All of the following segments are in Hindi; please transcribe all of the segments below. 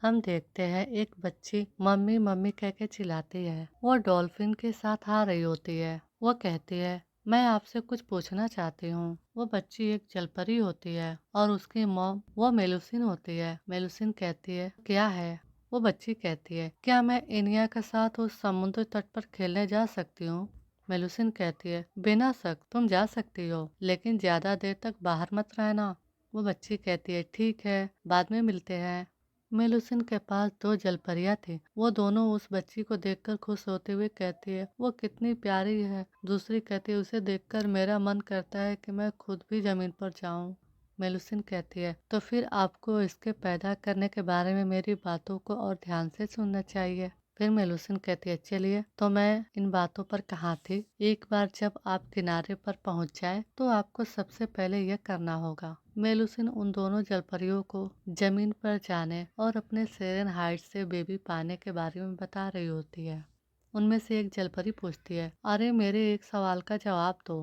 हम देखते हैं एक बच्ची मम्मी मम्मी कह के चिल्लाती है। वो डॉल्फिन के साथ आ रही होती है। वो कहती है, मैं आपसे कुछ पूछना चाहती हूँ। वो बच्ची एक जलपरी होती है और उसकी मॉम वो मेलुसिन होती है। मेलुसिन कहती है, क्या है? वो बच्ची कहती है, क्या मैं इनिया के साथ उस समुद्र तट पर खेलने जा सकती हूँ? मेलुसिन कहती है, बिना शक तुम जा सकती हो, लेकिन ज्यादा देर तक बाहर मत रहना। वो बच्ची कहती है, ठीक है, बाद में मिलते हैं। मेलुसिन के पास दो जलपरियां थी। वो दोनों उस बच्ची को देखकर खुश होते हुए कहती है, वो कितनी प्यारी है। दूसरी कहती है, उसे देखकर मेरा मन करता है कि मैं खुद भी जमीन पर जाऊं। मेलुसिन कहती है, तो फिर आपको इसके पैदा करने के बारे में मेरी बातों को और ध्यान से सुनना चाहिए। फिर मेलुसिन कहती है, चलिए, तो मैं इन बातों पर कहाँ थी। एक बार जब आप किनारे पर पहुँच जाए तो आपको सबसे पहले यह करना होगा। मेलुसिन उन दोनों जलपरियों को जमीन पर जाने और अपने सेरेन हाइट से बेबी पाने के बारे में बता रही होती है। उनमें से एक जलपरी पूछती है, अरे मेरे एक सवाल का जवाब दो।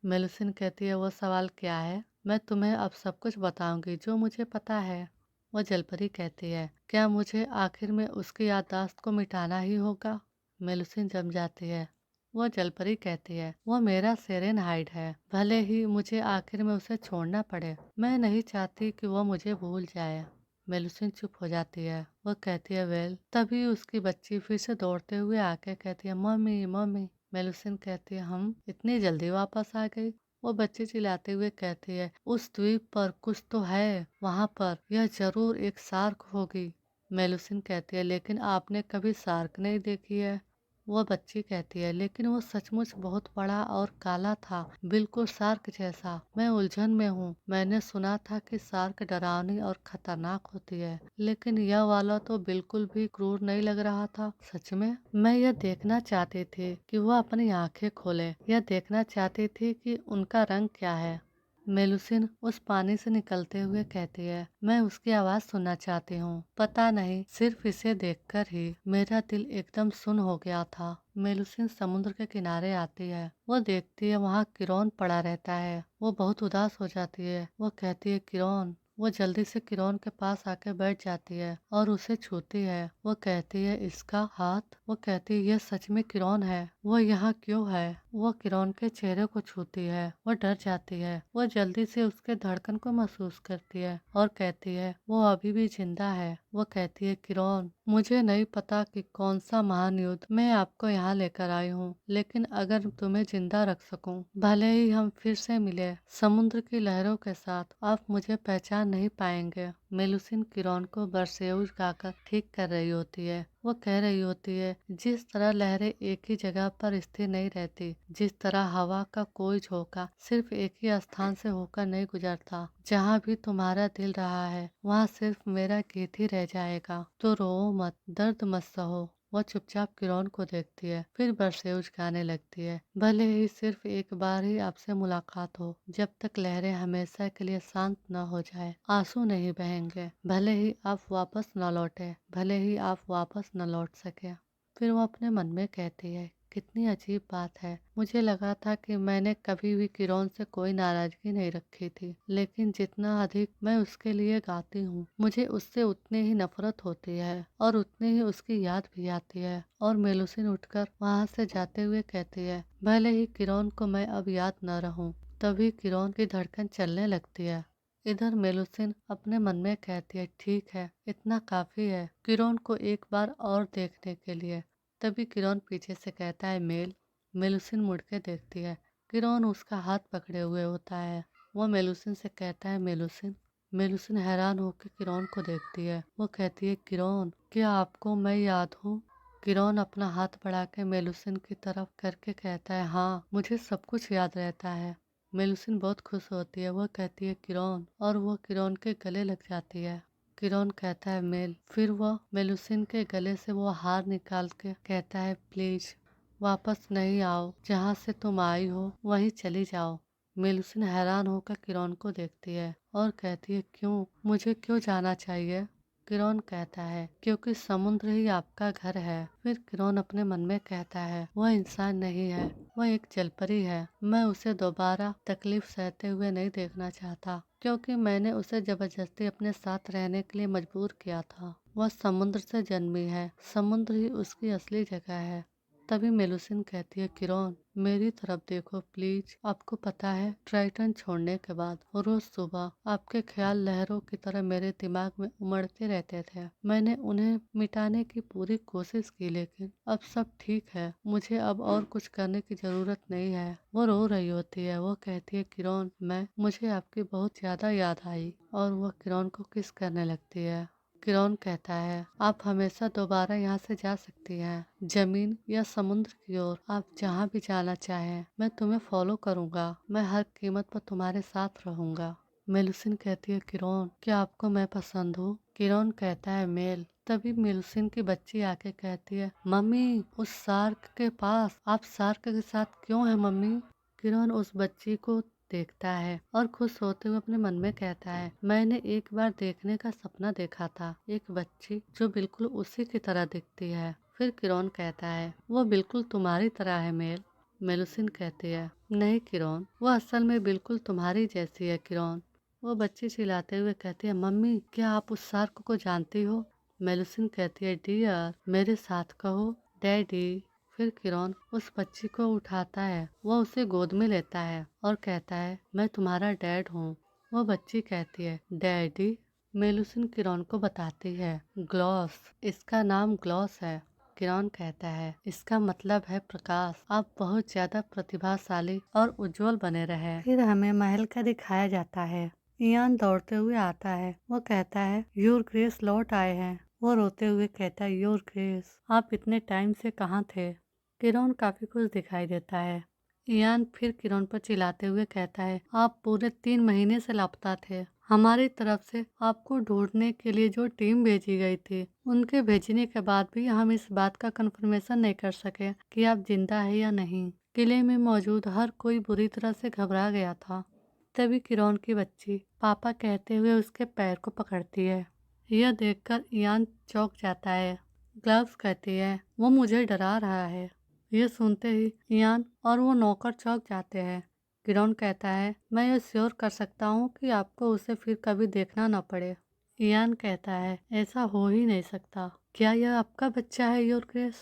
मेलुसिन कहती है, वो सवाल क्या है? मैं तुम्हें अब सब कुछ बताऊंगी जो मुझे पता है। वो जलपरी कहती है, क्या मुझे आखिर में उसकी याददाश्त को मिटाना ही होगा? मेलुसिन जम जाती है। वो जलपरी कहती है, वो मेरा सेरेन हाइड है, भले ही मुझे आखिर में उसे छोड़ना पड़े। मैं नहीं चाहती कि वो मुझे भूल जाए। मेलुसिन चुप हो जाती है। वो कहती है, वेल। तभी उसकी बच्ची फिर से दौड़ते हुए आके कहती है, मम्मी मम्मी। मेलुसिन कहती है, हम इतनी जल्दी वापस आ गई। वो बच्ची चिल्लाते हुए कहती है, उस द्वीप पर कुछ तो है, वहाँ पर यह जरूर एक शार्क होगी। मेलुसिन कहती है, लेकिन आपने कभी शार्क नहीं देखी है। वो बच्ची कहती है, लेकिन वो सचमुच बहुत बड़ा और काला था, बिल्कुल शार्क जैसा। मैं उलझन में हूँ। मैंने सुना था कि शार्क डरावनी और खतरनाक होती है, लेकिन यह वाला तो बिल्कुल भी क्रूर नहीं लग रहा था। सच में मैं यह देखना चाहती थी कि वह अपनी आंखें खोले। यह देखना चाहती थी कि उनका रंग क्या है। मेलुसिन उस पानी से निकलते हुए कहती है, मैं उसकी आवाज सुनना चाहती हूँ। पता नहीं, सिर्फ इसे देखकर ही मेरा दिल एकदम सुन्न हो गया था। मेलुसिन समुद्र के किनारे आती है। वो देखती है वहाँ किरौन पड़ा रहता है। वो बहुत उदास हो जाती है। वो कहती है, किरौन। वो जल्दी से किरौन के पास आके बैठ जाती है और उसे छूती है। वो कहती है, इसका हाथ। वो कहती है, यह सच में किरौन है। वो यहाँ क्यों है? वो किरौन के चेहरे को छूती है। वो डर जाती है। वो जल्दी से उसके धड़कन को महसूस करती है और कहती है, वो अभी भी जिंदा है। वो कहती है, किरौन, मुझे नहीं पता कि कौन सा महान युद्ध मैं आपको यहाँ लेकर आई हूँ, लेकिन अगर तुम्हें जिंदा रख सकूं, भले ही हम फिर से मिले समुद्र की लहरों के साथ, आप मुझे पहचान नहीं पाएंगे। मेलुसिन किरौन को बरसेउज गाकर ठीक कर रही होती है। वो कह रही होती है, जिस तरह लहरें एक ही जगह पर स्थिर नहीं रहती, जिस तरह हवा का कोई झोंका सिर्फ एक ही स्थान से होकर नहीं गुजरता, जहाँ भी तुम्हारा दिल रहा है वहाँ सिर्फ मेरा गीत ही रह जाएगा। तो रो मत, दर्द मत सहो। वो चुपचाप किरौन को देखती है, फिर बरसेउज गाने लगती है, भले ही सिर्फ एक बार ही आपसे मुलाकात हो, जब तक लहरें हमेशा के लिए शांत न हो जाए, आंसू नहीं बहेंगे, भले ही आप वापस न लौटे, भले ही आप वापस न लौट सके। फिर वो अपने मन में कहती है, कितनी अजीब बात है। मुझे लगा था कि मैंने कभी भी किरौन से कोई नाराजगी नहीं रखी थी, लेकिन जितना अधिक मैं उसके लिए गाती हूँ, मुझे उससे उतनी ही नफरत होती है और उतनी ही उसकी याद भी आती है। और मेलुसिन उठकर वहाँ से जाते हुए कहती है, भले ही किरौन को मैं अब याद न रहूं। तभी किरौन की धड़कन चलने लगती है। इधर मेलुसिन अपने मन में कहती है, ठीक है, इतना काफी है किरौन को एक बार और देखने के लिए। तभी किरौन पीछे से कहता है, मेल। मेलुसिन मुड़ के देखती है। किरौन उसका हाथ पकड़े हुए होता है। वो मेलुसिन से कहता है, मेलुसिन। मेलुसिन हैरान होकर किरौन को देखती है। वो कहती है, किरौन, क्या आपको मैं याद हूँ? किरौन अपना हाथ बढ़ा के मेलुसिन की तरफ करके कहता है, हाँ, मुझे सब कुछ याद रहता है। मेलुसिन बहुत खुश होती है। वो कहती है, किरौन, और वो किरौन के गले लग जाती है। किरौन कहता है, मेल। फिर वह मेलुसिन के गले से वो हार निकाल के कहता है, प्लीज वापस नहीं आओ, जहाँ से तुम आई हो वहीं चली जाओ। मेलुसिन हैरान होकर किरौन को देखती है और कहती है, क्यों? मुझे क्यों जाना चाहिए? किरौन कहता है, क्योंकि समुद्र ही आपका घर है। फिर किरौन अपने मन में कहता है, वह इंसान नहीं है, वह एक जलपरी है। मैं उसे दोबारा तकलीफ सहते हुए नहीं देखना चाहता, क्योंकि मैंने उसे जबरदस्ती अपने साथ रहने के लिए मजबूर किया था। वह समुद्र से जन्मी है, समुद्र ही उसकी असली जगह है। तभी मेलुसिन कहती है, किरण मेरी तरफ देखो प्लीज। आपको पता है ट्राइटन छोड़ने के बाद रोज सुबह आपके ख्याल लहरों की तरह मेरे दिमाग में उमड़ते रहते थे। मैंने उन्हें मिटाने की पूरी कोशिश की, लेकिन अब सब ठीक है। मुझे अब और कुछ करने की जरूरत नहीं है। वो रो रही होती है। वो कहती है, किरण मुझे आपकी बहुत ज्यादा याद आई। और वह किरण को किस करने लगती है। किरण कहता है, आप हमेशा दोबारा यहाँ से जा सकती हैं, जमीन या समुद्र की ओर। आप जहाँ भी जाना चाहें, मैं तुम्हें फॉलो करूँगा। मैं हर कीमत पर तुम्हारे साथ रहूँगा। मेलुसिन कहती है, किरण क्या आपको मैं पसंद हूँ? किरण कहता है, मेल। तभी मेलुसिन की बच्ची आके कहती है, मम्मी उस शार्क के पास। आप शार्क के साथ क्यों है मम्मी? किरण उस बच्ची को देखता है और खुश होते हुए अपने मन में कहता है, मैंने एक बार देखने का सपना देखा था, एक बच्ची जो बिल्कुल उसी की तरह दिखती है। फिर किरण कहता है, वो बिल्कुल तुम्हारी तरह है मेल। मेलुसिन कहती है, नहीं किरण, वो असल में बिल्कुल तुम्हारी जैसी है किरण। वो बच्ची चिल्लाते हुए कहती है, मम्मी क्या आप उस शार्क को जानती हो? मेलुसिन कहती है, डियर मेरे साथ कहो डैडी। फिर किरण उस बच्ची को उठाता है। वो उसे गोद में लेता है और कहता है, मैं तुम्हारा डैड हूँ। वो बच्ची कहती है, डैडी? मेलुसिन किरण को बताती है, ग्लॉस। इसका नाम ग्लॉस है। किरण कहता है, इसका मतलब है प्रकाश। आप बहुत ज्यादा प्रतिभाशाली और उज्जवल बने रहे। फिर हमें महल का दिखाया जाता है। इयान दौड़ते हुए आता है। वो कहता है, योर ग्रेस लौट आए हैं। वो रोते हुए कहता है, योर ग्रेस आप इतने टाइम से कहाँ थे? किरण काफी खुश दिखाई देता है। इयान फिर किरण पर चिल्लाते हुए कहता है, आप पूरे 3 महीने से लापता थे। हमारी तरफ से आपको ढूंढने के लिए जो टीम भेजी गई थी, उनके भेजने के बाद भी हम इस बात का कंफर्मेशन नहीं कर सके कि आप जिंदा है या नहीं। किले में मौजूद हर कोई बुरी तरह से घबरा गया था। तभी किरण की बच्ची पापा कहते हुए उसके पैर को पकड़ती है। यह देखकर इयान चौंक जाता है। ग्लव्स कहती है, वो मुझे डरा रहा है। यह सुनते ही इयान और वो नौकर चौंक जाते हैं। किरण कहता है, मैं ये श्योर कर सकता हूँ कि आपको उसे फिर कभी देखना न पड़े। इयान कहता है, ऐसा हो ही नहीं सकता। क्या यह आपका बच्चा है योर ग्रेस?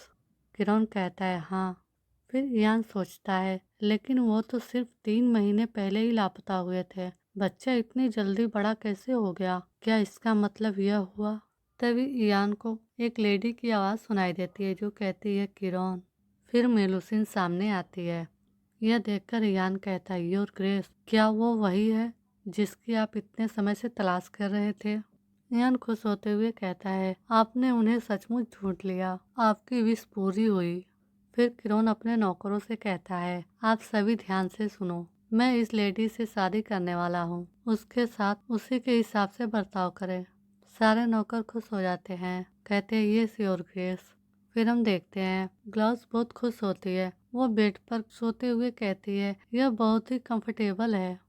किरण कहता है, हाँ। फिर इयान सोचता है, लेकिन वो तो सिर्फ 3 महीने पहले ही लापता हुए थे। बच्चा इतनी जल्दी बड़ा कैसे हो गया? क्या इसका मतलब यह हुआ? तभी इयान को एक लेडी की आवाज़ सुनाई देती है जो कहती है, किरण। फिर मेलुसिन सामने आती है। यह देखकर इयान कहता है, योर ग्रेस क्या वो वही है जिसकी आप इतने समय से तलाश कर रहे थे? इयान खुश होते हुए कहता है, आपने उन्हें सचमुच ढूंढ लिया। आपकी विश पूरी हुई। फिर किरण अपने नौकरों से कहता है, आप सभी ध्यान से सुनो। मैं इस लेडी से शादी करने वाला हूँ। उसके साथ उसी के हिसाब से बर्ताव करें। सारे नौकर खुश हो जाते हैं, कहते हैं, ये योर ग्रेस। फिर हम देखते हैं ग्लव्स बहुत खुश होती है। वो बेड पर सोते हुए कहती है, यह बहुत ही कंफर्टेबल है।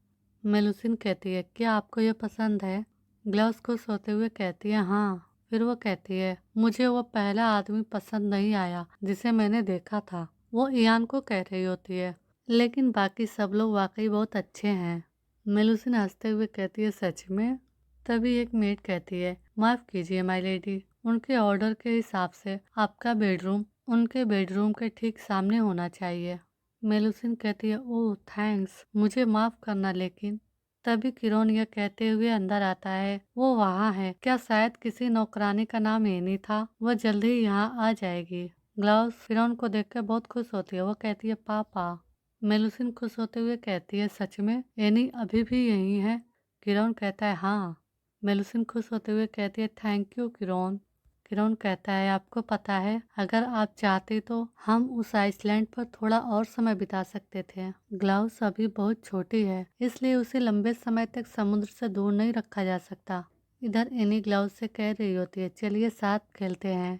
मेलुसिन कहती है, क्या आपको यह पसंद है? ग्लव्स खुश होते हुए कहती है, हाँ। फिर वो कहती है, मुझे वो पहला आदमी पसंद नहीं आया जिसे मैंने देखा था। वो इयान को कह रही होती है, लेकिन बाकी सब लोग वाकई बहुत अच्छे हैं। मेलुसिन हंसते हुए कहती है, सच में? तभी एक मेड कहती है, माफ कीजिए माय लेडी, उनके ऑर्डर के हिसाब से आपका बेडरूम उनके बेडरूम के ठीक सामने होना चाहिए। मेलुसिन कहती है, ओह थैंक्स, मुझे माफ करना। लेकिन तभी किरण यह कहते हुए अंदर आता है, वो वहाँ है। क्या शायद किसी नौकरानी का नाम एनी था? वह जल्द ही यहाँ आ जाएगी। ग्लव्स किरण को देखकर बहुत खुश होती है। वो कहती है, पापा। मेलुसिन खुश होते हुए कहती है, सच में एनी अभी भी यही है? किरण कहता है, हाँ। मेलुसिन खुश होते हुए कहती है, थैंक यू किरण। किरण कहता है, आपको पता है अगर आप चाहते तो हम उस आइसलैंड पर थोड़ा और समय बिता सकते थे। ग्लाउस अभी बहुत छोटी है, इसलिए उसे लंबे समय तक समुद्र से दूर नहीं रखा जा सकता। इधर एनी ग्लाउस से कह रही होती है, चलिए साथ खेलते हैं।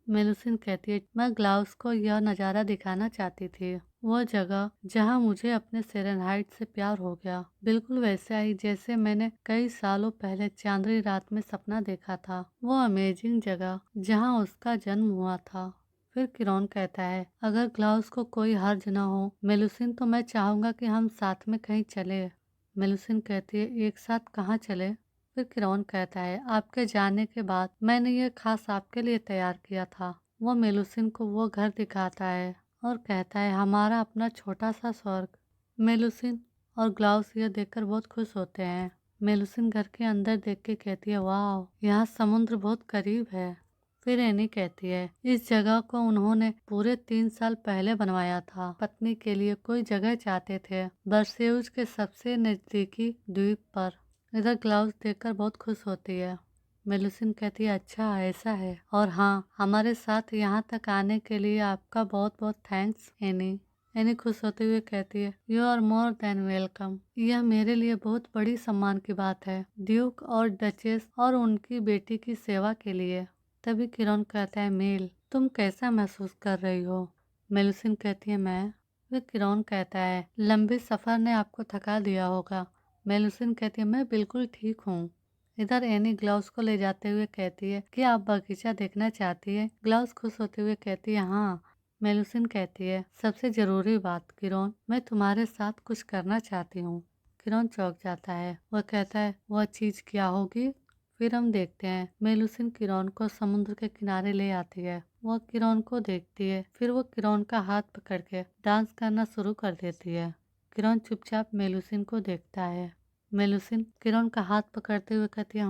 मेलुसिन कहती है, मैं ग्लाउस को यह नज़ारा दिखाना चाहती थी, वह जगह जहां मुझे अपने सेरेनहाइट से प्यार हो गया, बिल्कुल वैसा ही जैसे मैंने कई सालों पहले चांदनी रात में सपना देखा था। वो अमेजिंग जगह जहां उसका जन्म हुआ था। फिर किरण कहता है, अगर ग्लाउस को कोई हर्ज न हो मेलुसिन, तो मैं चाहूंगा कि हम साथ में कहीं चले। मेलुसिन कहती है, एक साथ कहाँ चले? फिर किरॉन कहता है, आपके जाने के बाद मैंने ये खास आपके लिए तैयार किया था। वो मेलुसिन को वो घर दिखाता है और कहता है, हमारा अपना छोटा सा स्वर्ग। मेलुसिन और ग्लाउस ये देखकर बहुत खुश होते हैं। मेलुसिन घर के अंदर देख के कहती है, वाह, यहाँ समुद्र बहुत करीब है। फिर एनी कहती है, इस जगह को उन्होंने पूरे 3 साल पहले बनवाया था। पत्नी के लिए कोई जगह चाहते थे, बर्सेउस के सबसे नजदीकी द्वीप पर। इधर ग्लाउस देखकर बहुत खुश होती है। मेलुसिन कहती है, अच्छा ऐसा है, और हाँ, हमारे साथ यहाँ तक आने के लिए आपका बहुत बहुत थैंक्स एनी। एनी खुश होते हुए कहती है, you are more than welcome. यह मेरे लिए बहुत बड़ी सम्मान की बात है, ड्यूक और डचेस और उनकी बेटी की सेवा के लिए। तभी किरण कहता है, मेल, तुम कैसा महसूस कर रही हो? मेलुसिन कहती है, मैं। फिर किरण कहता है, लंबे सफर ने आपको थका दिया होगा। मेलुसिन कहती है, मैं बिल्कुल ठीक हूँ। इधर एनी ग्लाउस को ले जाते हुए कहती है कि आप बगीचा देखना चाहती है? ग्लाउस खुश होते हुए कहती है, हाँ। मेलुसिन कहती है, सबसे जरूरी बात किरण, मैं तुम्हारे साथ कुछ करना चाहती हूँ। किरण चौंक जाता है। वह कहता है, वह चीज क्या होगी? फिर हम देखते हैं मेलुसिन किरण को समुद्र के किनारे ले आती है। वह किरण को देखती है, फिर वो किरण का हाथ पकड़ के डांस करना शुरू कर देती है। किरण चुपचाप मेलुसिन को देखता है। मेलुसिन किरण का हाथ पकड़ते हुए कहती है,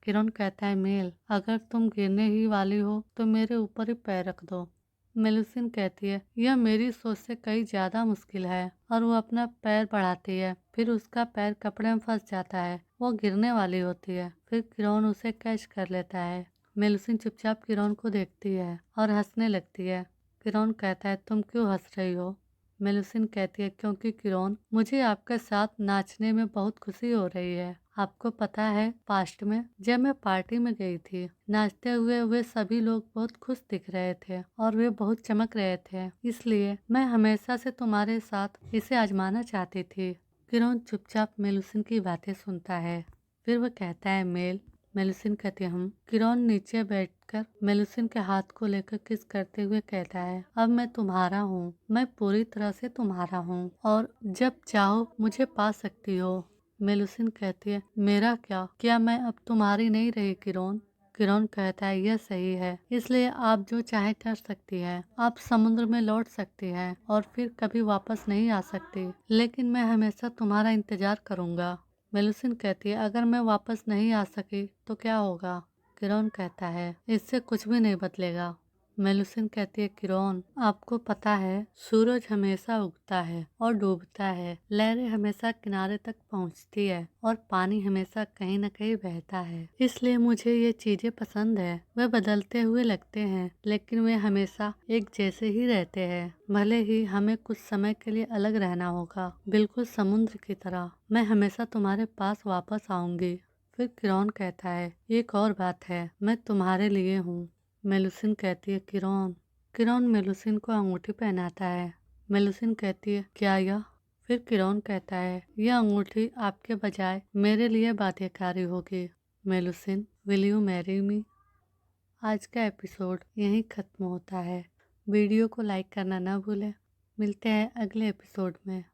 किरण कहता है, मेल, अगर तुम गिरने ही वाली हो तो मेरे ऊपर ही पैर रख दो। मेलुसिन कहती है, यह मेरी सोच से कई ज्यादा मुश्किल है, और वो अपना पैर बढ़ाती है। फिर उसका पैर कपड़े में फंस जाता है। वो गिरने वाली होती है। फिर किरण उसे कैच कर लेता है। मेलुसिन चुपचाप किरण को देखती है और हंसने लगती है। किरण कहता है, तुम क्यों हंस रही हो? मेलुसिन कहती है, क्योंकि किरण, मुझे आपके साथ नाचने में बहुत खुशी हो रही है। आपको पता है, पास्ट में जब मैं पार्टी में गई थी, नाचते हुए वे सभी लोग बहुत खुश दिख रहे थे और वे बहुत चमक रहे थे, इसलिए मैं हमेशा से तुम्हारे साथ इसे आजमाना चाहती थी। किरण चुपचाप मेलुसिन की बातें सुनता है। फिर वह कहता है, मेलुसिन कहती है, हम। किरण नीचे बैठकर मेलुसिन के हाथ को लेकर किस करते हुए कहता है, अब मैं तुम्हारा हूँ, मैं पूरी तरह से तुम्हारा हूँ, और जब चाहो मुझे पा सकती हो। मेलुसिन कहती है, मेरा क्या मैं अब तुम्हारी नहीं रही किरण? किरण कहता है, यह सही है, इसलिए आप जो चाहे कर सकती है। आप समुद्र में लौट सकती है और फिर कभी वापस नहीं आ सकती, लेकिन मैं हमेशा तुम्हारा इंतजार करूंगा। मेलुसिन कहती है, अगर मैं वापस नहीं आ सकी तो क्या होगा? किरण कहता है, इससे कुछ भी नहीं बदलेगा। मेलुसिन कहती है, किरण, आपको पता है, सूरज हमेशा उगता है और डूबता है, लहरें हमेशा किनारे तक पहुंचती है, और पानी हमेशा कहीं न कहीं बहता है। इसलिए मुझे ये चीजें पसंद है। वे बदलते हुए लगते हैं, लेकिन वे हमेशा एक जैसे ही रहते हैं। भले ही हमें कुछ समय के लिए अलग रहना होगा, बिल्कुल समुद्र की तरह। मैं हमेशा तुम्हारे पास वापस आऊंगी। फिर किरण कहता है, एक और बात है, मैं तुम्हारे लिए हूँ। मेलुसिन कहती है, किरण। किरण मेलुसिन को अंगूठी पहनाता है। मेलुसिन कहती है, क्या यह? फिर किरण कहता है, यह अंगूठी आपके बजाय मेरे लिए बाध्यकारी होगी। मेलुसिन, विल यू मैरी मी? आज का एपिसोड यहीं खत्म होता है। वीडियो को लाइक करना ना भूलें। मिलते हैं अगले एपिसोड में।